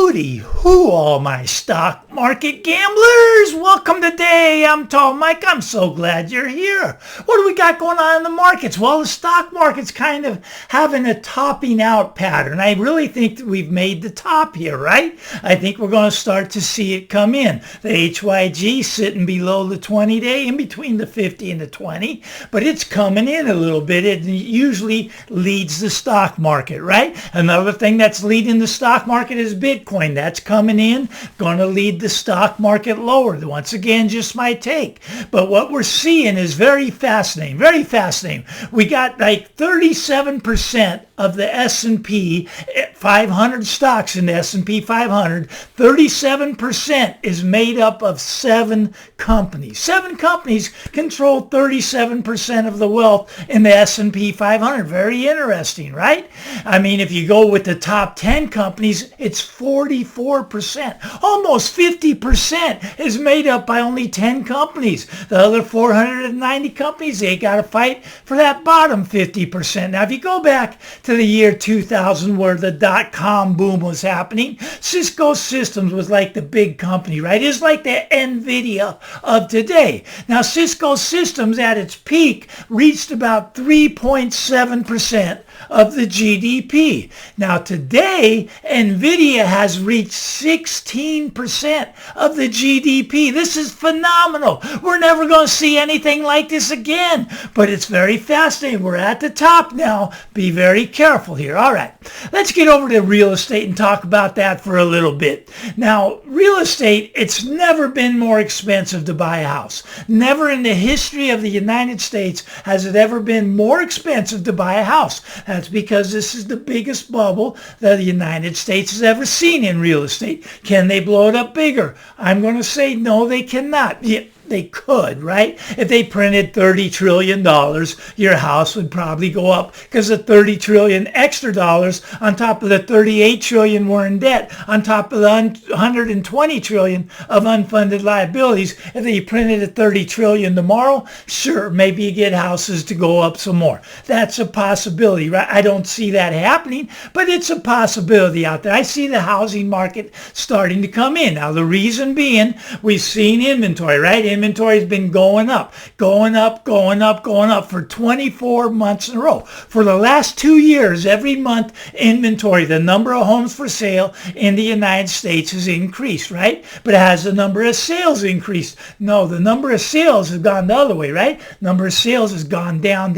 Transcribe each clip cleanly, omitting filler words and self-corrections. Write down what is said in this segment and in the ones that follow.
Hooty hoo, all my stock market gamblers. Welcome today. I'm Tall Mike. I'm so glad you're here. What do we got going on in the markets? Well, the stock market's kind of having a topping out pattern. I really think that we've made the top here, right? I think we're going to start to see it come in. The HYG sitting below the 20-day, in between the 50 and the 20, but it's coming in a little bit. It usually leads the stock market, right? Another thing that's leading the stock market is Bitcoin. That's coming in, going to lead the stock market lower. Once again, just my take. But what we're seeing is very fascinating, very fascinating. We got like 37% of the S&P 500 stocks in the S&P 500. 37% is made up of 7 companies. 7 companies control 37% of the wealth in the S&P 500. Very interesting, right? I mean, if you go with the top 10 companies, it's 44%. Almost 50% is made up by only 10 companies. The other 490 companies, they got to fight for that bottom 50%. Now, if you go back to the year 2000 where the dot-com boom was happening, Cisco Systems was like the big company, right? It's like the NVIDIA of today. Now, Cisco Systems at its peak reached about 3.7% of the GDP. Now today, NVIDIA has reached 16% of the GDP. This is phenomenal. We're never going to see anything like this again, but it's very fascinating. We're at the top now. Be very careful here. All right, let's get over to real estate and talk about that for a little bit. Now, real estate, it's never been more expensive to buy a house. Never in the history of the United States has it ever been more expensive to buy a house. That's because this is the biggest bubble that the United States has ever seen in real estate. Can they blow it up bigger? I'm going to say no, they cannot. Yeah, they could, right? If they printed $30 trillion, your house would probably go up because the 30 trillion extra dollars on top of the 38 trillion we're in debt, on top of the 120 trillion of unfunded liabilities. If they printed a 30 trillion tomorrow, sure, maybe you get houses to go up some more. That's a possibility, right? I don't see that happening, but it's a possibility out there. I see the housing market starting to come in. Now, the reason being, we've seen inventory, right? Inventory has been going up for 24 months in a row. For the last 2 years, every month, inventory, the number of homes for sale in the United States has increased, right? But has the number of sales increased? No, the number of sales has gone the other way, right? Number of sales has gone down.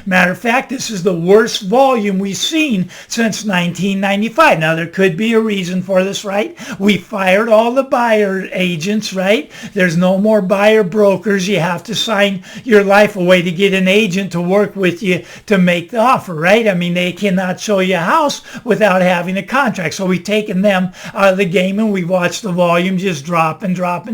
Matter of fact, this is the worst volume we've seen since 1995. Now, there could be a reason for this, right? We fired all the buyer agents, right? There's no more buyer brokers. You have to sign your life away to get an agent to work with you to make the offer, right? I mean, they cannot show you a house without having a contract. So we've taken them out of the game and we've watched the volume just drop and drop.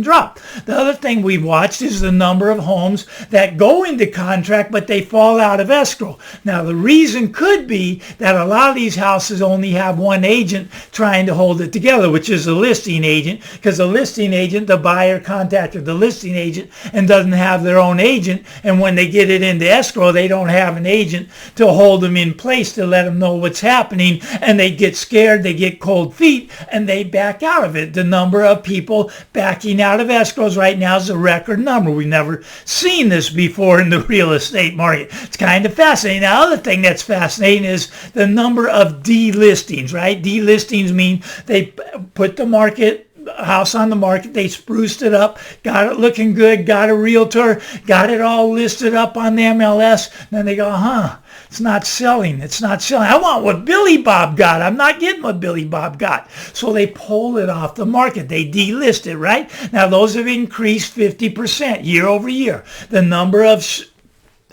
The other thing we've watched is the number of homes that go into contract, but they fall out of escrow. Now, the reason could be that a lot of these houses only have one agent trying to hold it together, which is the listing agent, because the listing agent, the buyer contacted the listing agent and doesn't have their own agent, and when they get it into escrow, they don't have an agent to hold them in place to let them know what's happening, and they get scared, they get cold feet, and they back out of it. The number of people backing out of escrows right now is a record number. We've never seen this before in the real estate market. It's kind of fascinating. Now, the other thing that's fascinating is the number of delistings, right? Delistings mean they put the house on the market, they spruced it up, got it looking good, got a realtor, got it all listed up on the MLS, then they go, it's not selling. I want what Billy Bob got. I'm not getting what Billy Bob got. So they pull it off the market. They delist it, right? Now, those have increased 50% year over year. The number of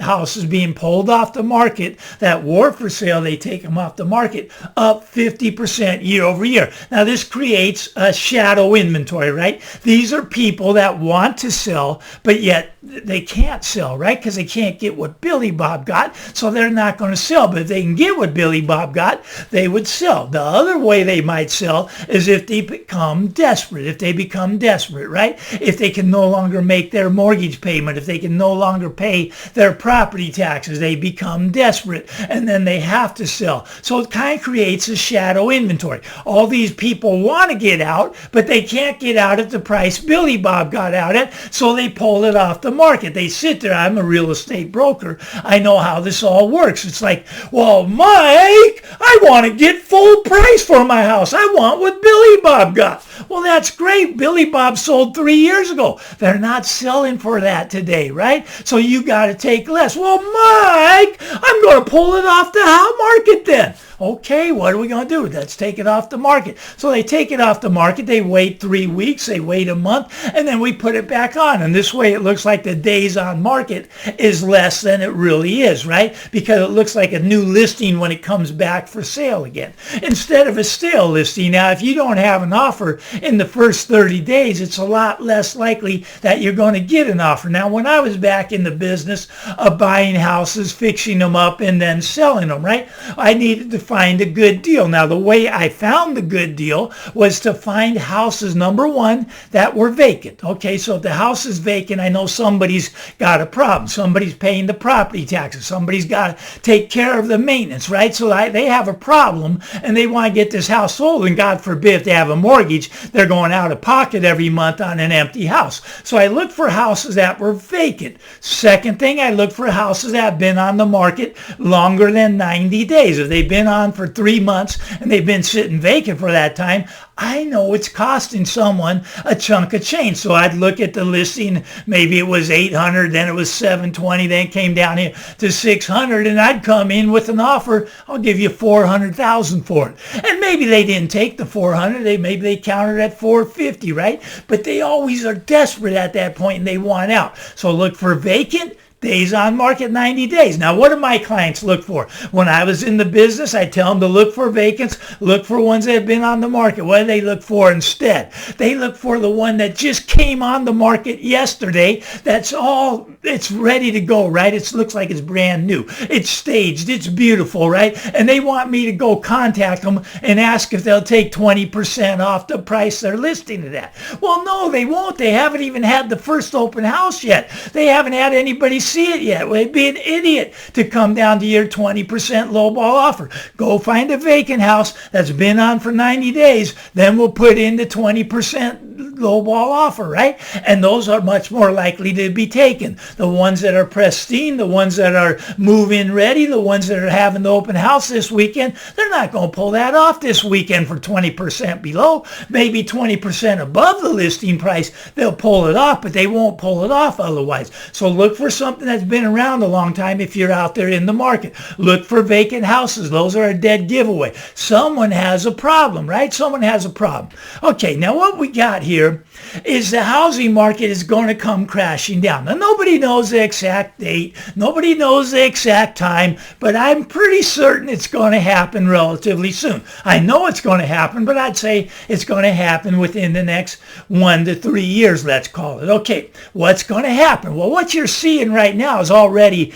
houses being pulled off the market that were for sale, they take them off the market, up 50% year over year. Now, this creates a shadow inventory, right? These are people that want to sell, but yet they can't sell, right? Because they can't get what Billy Bob got, so they're not going to sell. But if they can get what Billy Bob got, they would sell. The other way they might sell is if they become desperate. If they become desperate, right? If they can no longer make their mortgage payment, if they can no longer pay their property taxes, they become desperate, and then they have to sell. So it kind of creates a shadow inventory. All these people want to get out, but they can't get out at the price Billy Bob got out at, so they pull it off the market. They sit there. I'm a real estate broker. I know how this all works. It's like, well, Mike, I want to get full price for my house. I want what Billy Bob got. Well, that's great. Billy Bob sold 3 years ago. They're not selling for that today, right? So you got to take less. Well, Mike, I'm going to pull it off the house market then. Okay, what are we going to do? Let's take it off the market. So they take it off the market. They wait 3 weeks. They wait a month. And then we put it back on. And this way it looks like the days on market is less than it really is, right? Because it looks like a new listing when it comes back for sale again. Instead of a stale listing. Now, if you don't have an offer in the first 30 days, it's a lot less likely that you're going to get an offer. Now, when I was back in the business of buying houses, fixing them up, and then selling them, right? I needed to find a good deal. Now, the way I found the good deal was to find houses, number one, that were vacant. Okay, so if the house is vacant, I know somebody's got a problem. Somebody's paying the property taxes. Somebody's got to take care of the maintenance, right? So they have a problem, and they want to get this house sold, and God forbid if they have a mortgage, they're going out of pocket every month on an empty house. So I looked for houses that were vacant. Second thing, I looked for houses that have been on the market longer than 90 days. If they've been on for 3 months and they've been sitting vacant for that time, I know it's costing someone a chunk of change. So I'd look at the listing, maybe it was 800, then it was 720, then it came down here to 600, and I'd come in with an offer, I'll give you 400,000 for it. And maybe they didn't take the 400, maybe they countered at 450, right? But they always are desperate at that point and they want out. So look for vacant, days on market, 90 days. Now, what do my clients look for? When I was in the business, I tell them to look for vacants, look for ones that have been on the market. What do they look for instead? They look for the one that just came on the market yesterday. It's ready to go, right? It looks like it's brand new. It's staged. It's beautiful, right? And they want me to go contact them and ask if they'll take 20% off the price they're listing it at. Well, no, they won't. They haven't even had the first open house yet. They haven't had anybody see it yet. Well, it'd be an idiot to come down to your 20% lowball offer. Go find a vacant house that's been on for 90 days. Then we'll put in the 20% lowball offer, right? And those are much more likely to be taken. The ones that are pristine, the ones that are move-in ready, the ones that are having the open house this weekend, they're not going to pull that off this weekend for 20% below, maybe 20% above the listing price. They'll pull it off, but they won't pull it off otherwise. So look for something that's been around a long time if you're out there in the market. Look for vacant houses. Those are a dead giveaway. Someone has a problem, right? Someone has a problem. Okay, now what we got here is the housing market is going to come crashing down. Now, nobody knows the exact date. Nobody knows the exact time, but I'm pretty certain it's going to happen relatively soon. I know it's going to happen, but I'd say it's going to happen within the next 1 to 3 years, let's call it. Okay, what's going to happen? Well, what you're seeing right now is already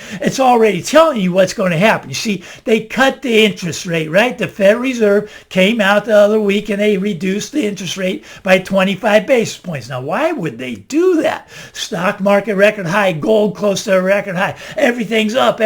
telling you what's going to happen. You see, they cut the interest rate, right? The Federal Reserve came out the other week and they reduced the interest rate by 25 basis points. Now, why would they do that? Stock market record high, gold close to a record high. Everything's up.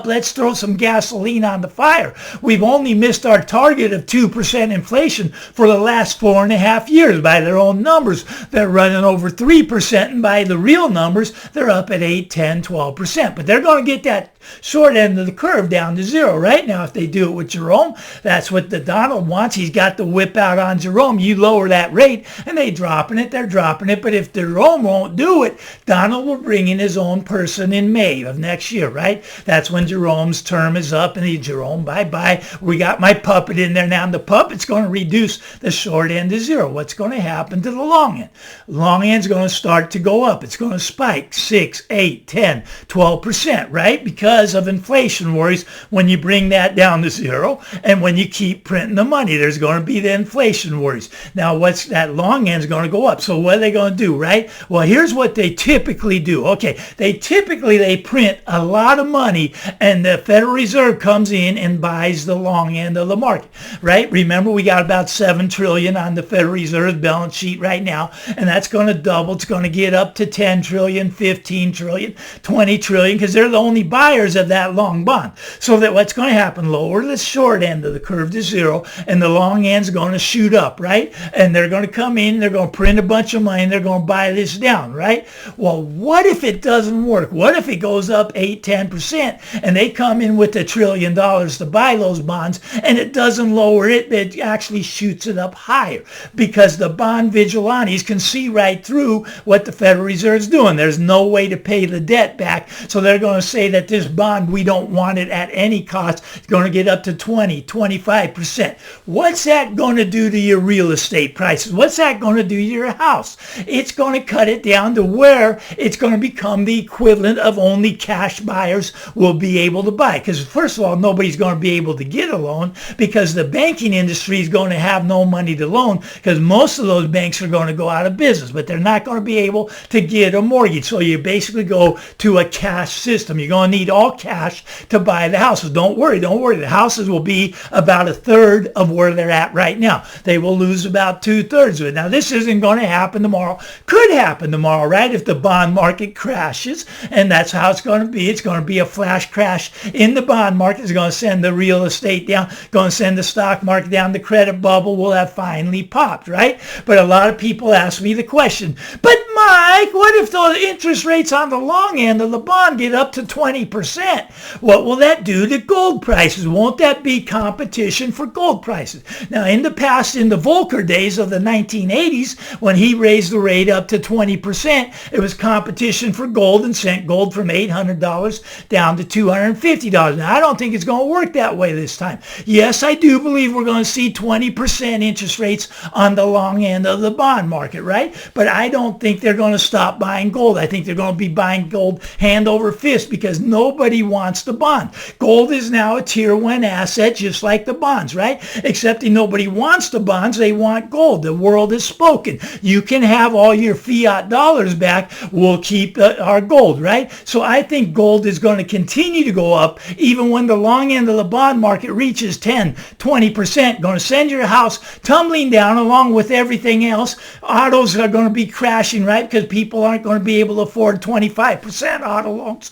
Let's throw some gasoline on the fire. We've only missed our target of 2% inflation for the last 4.5 years. By their own numbers, they're running over 3%, and by the real numbers, they're up at 8, 10, 12%. But they're going to get that short end of the curve down to zero right now if they do it with Jerome. That's what the Donald wants. He's got the whip out on Jerome. You lower that rate and they're dropping it. But if Jerome won't do it, Donald will bring in his own person in May of next year, right? That's when Jerome's term is up, and Jerome, bye-bye. We got my puppet in there now, and the puppet's going to reduce the short end to zero. What's going to happen to the long end? Long end's going to start to go up. It's going to spike 6, 8, 10, 12%, right? Because because of inflation worries. When you bring that down to zero and when you keep printing the money, there's going to be the inflation worries. Now, what's that long end's going to go up. So what are they going to do, right? Well, here's what they typically do. Okay, they print a lot of money and the Federal Reserve comes in and buys the long end of the market, right? Remember, we got about $7 trillion on the Federal Reserve's balance sheet right now, and that's going to double. It's going to get up to 10 trillion, 15 trillion, 20 trillion, because they're the only buyers of that long bond. So that what's going to happen, lower the short end of the curve to zero, and the long end's going to shoot up, right? And they're going to come in, they're going to print a bunch of money, and they're going to buy this down, right? Well, what if it doesn't work? What if it goes up 8, 10%, and they come in with $1 trillion to buy those bonds, and it doesn't lower it, it actually shoots it up higher, because the bond vigilantes can see right through what the Federal Reserve's doing. There's no way to pay the debt back, so they're going to say that this bond, we don't want it at any cost. It's going to get up to 20, 25%. What's that going to do to your real estate prices? What's that going to do to your house? It's going to cut it down to where it's going to become the equivalent of only cash buyers will be able to buy. Because first of all, nobody's going to be able to get a loan because the banking industry is going to have no money to loan because most of those banks are going to go out of business, but they're not going to be able to get a mortgage. So you basically go to a cash system. You're going to need all cash to buy the houses. Don't worry. The houses will be about a third of where they're at right now. They will lose about 2/3 of it. Now, this isn't going to happen tomorrow. Could happen tomorrow, right? If the bond market crashes, and that's how it's going to be. It's going to be a flash crash in the bond market. It's going to send the real estate down, going to send the stock market down. The credit bubble will have finally popped, right? But a lot of people ask me the question, but Mike, what if the interest rates on the long end of the bond get up to 20%? What will that do to gold prices? Won't that be competition for gold prices? Now, in the past, in the Volcker days of the 1980s, when he raised the rate up to 20%, it was competition for gold and sent gold from $800 down to $250. Now, I don't think it's going to work that way this time. Yes, I do believe we're going to see 20% interest rates on the long end of the bond market, right? But I don't think they're going to stop buying gold. I think they're going to be buying gold hand over fist because nobody wants the bond. Gold is now a tier 1 asset just like the bonds, right? Except nobody wants the bonds. They want gold. The world has spoken. You can have all your fiat dollars back. We'll keep our gold, right? So I think gold is going to continue to go up even when the long end of the bond market reaches 10, 20%. Going to send your house tumbling down along with everything else. Autos are going to be crashing, right? Because people aren't going to be able to afford 25% auto loans.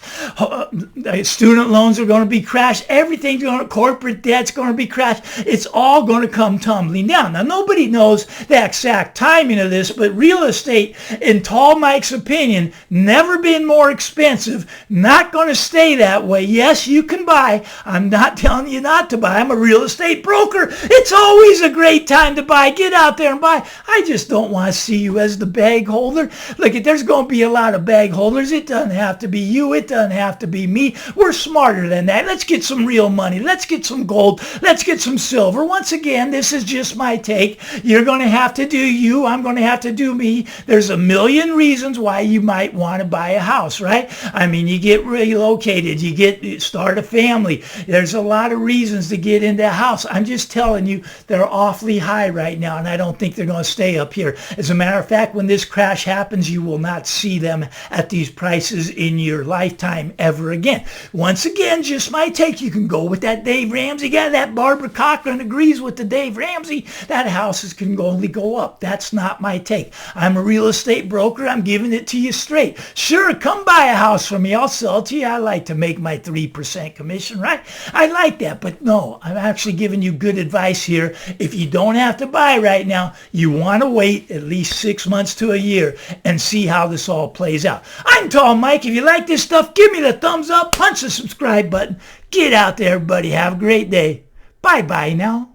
Student loans are going to be crashed. Everything's going to, corporate debt's going to be crashed. It's all going to come tumbling down. Now, nobody knows the exact timing of this, but real estate, in Tall Mike's opinion, never been more expensive. Not going to stay that way. Yes, you can buy. I'm not telling you not to buy. I'm a real estate broker. It's always a great time to buy. Get out there and buy. I just don't want to see you as the bag holder. Look, there's going to be a lot of bag holders. It doesn't have to be you. It doesn't have to be me. We're smarter than that. Let's get some real money. Let's get some gold. Let's get some silver. Once again, this is just my take. You're going to have to do you. I'm going to have to do me. There's a million reasons why you might want to buy a house, right? I mean, you get relocated. You start a family. There's a lot of reasons to get into a house. I'm just telling you, they're awfully high right now, and I don't think they're going to stay up here. As a matter of fact, when this crash happens, you will not see them at these prices in your lifetime ever again. Once again, just my take. You can go with that Dave Ramsey guy. That Barbara Cochran agrees with the Dave Ramsey. That houses can only go up. That's not my take. I'm a real estate broker. I'm giving it to you straight. Sure, come buy a house from me. I'll sell it to you. I like to make my 3% commission, right? I like that. But no, I'm actually giving you good advice here. If you don't have to buy right now, you want to wait at least 6 months to a year and see how this all plays out. I'm Tall Mike. If you like this stuff, give me the thumbs up, punch the subscribe button. Get out there, everybody. Have a great day. Bye-bye now.